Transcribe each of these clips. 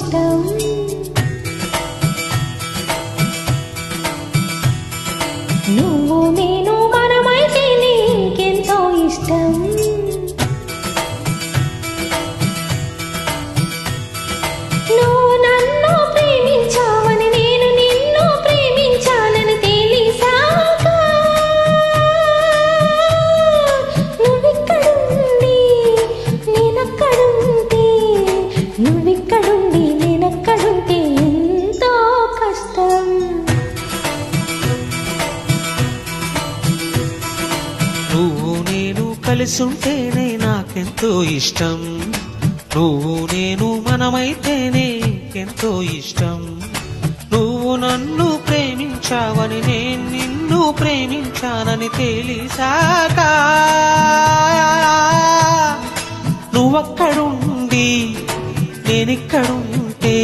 ఇష్టం. నువ్వు నేను మనమైతే నీకెంతో ఇష్టం. నువ్వు నన్ను ప్రేమించావని నేను నిన్ను ప్రేమించానని తెలిసాక నువ్విక్కడుండి నేనక్కడుంటే నువ్విక్కడుండి నేనక్కడుంటే ఎంతో కష్టం. నువ్వు నేను కలిసుంటేనే నాకెంతో ఇష్టం. నువ్వు నేను మనమైతేనే ఎంతో ఇష్టం. నువ్వు నన్ను ప్రేమించావని నేను నిన్ను ప్రేమించానని తెలిసాక నువ్వక్కడుండి నేనిక్కడుంటే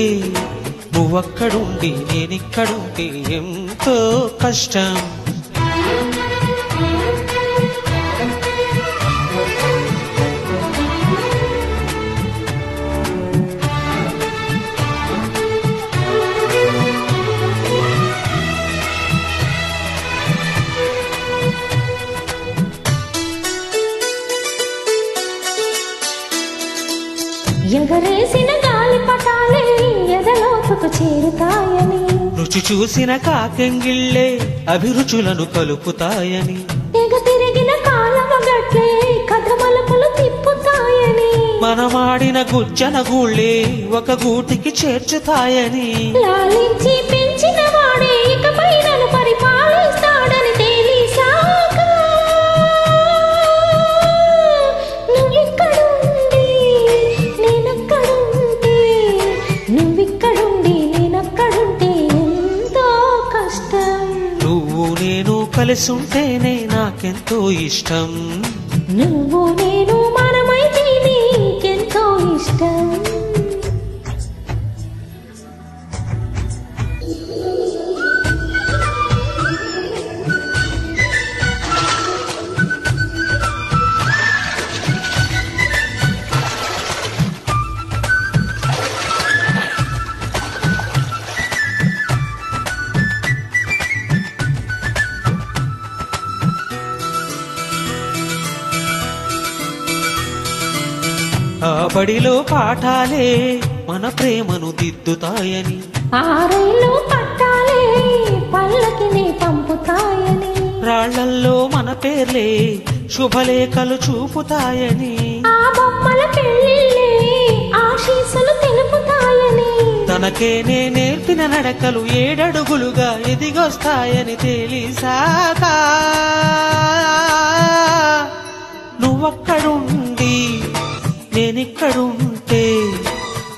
నువ్వక్కడుండి నేనిక్కడుంటే ఎంతో కష్టం. ఎగరేసిన గాలిపటాలే ఎదలోతుకు చేరుతాయని రుచి చూసిన కాకెంగిళ్ళే అభిరుచులను కలుపుతాయని తెగ తిరిగిన కాలవ గట్లే కథ మలుపులు తిప్పుతాయని మనమాడిన గుజ్జన గూళ్ళే ఒక గూటికి చేర్చుతాయని లాలించి పెంచిన వాడే ఇకపై నన్ను పరిపాలిస్తాడని తెలిసాక నువ్విక్కడుండి నేనక్కడుంటే నువ్విక్కడుండి నేనక్కడుంటే ఎంతో కష్టం. నువ్వు నేను కలిసుంటేనే నాకెంతో ఇష్టం. నువ్వు నేను మనమైతే నీకెంతో ఇష్టం. ఆ బడిలో పాఠాలే మన ప్రేమను దిద్దుతాయని ఆరైలు పట్టాలే పల్లకిని పంపుతాయని రాళ్లల్లో మన పేర్లే శుభలేఖలు చూపుతాయని ఆ బొమ్మల పెళ్ళిళ్ళే ఆశీస్సులు తెలుపుతాయని తనకేనే నేర్పిన నడకలు 7 అడుగులుగా ఎదిగొస్తాయని తెలిసాక నువ్వక్కడుండి నేనిక్కడుంటే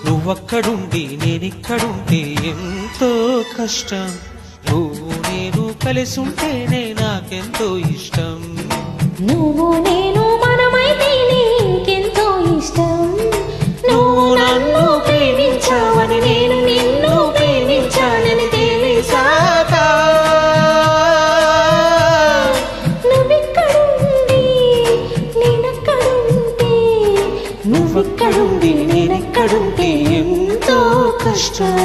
నువ్వక్కడుండి నేనిక్కడుంటే ఎంతో కష్టం. నువ్వు నేను కలిసుంటేనే నాకెంతో ఇష్టం. నువ్వు నేను మనమైతే నీకెంతో ఇష్టం. నువ్వు నన్ను ప్రేమించావని నేను నిన్ను ప్రేమించానని తెలిసాక నువ్విక్కడుండి నేనక్కడుంటే నువ్వక్కడుండి నేనెక్కడుంటే ఎంతో కష్టం.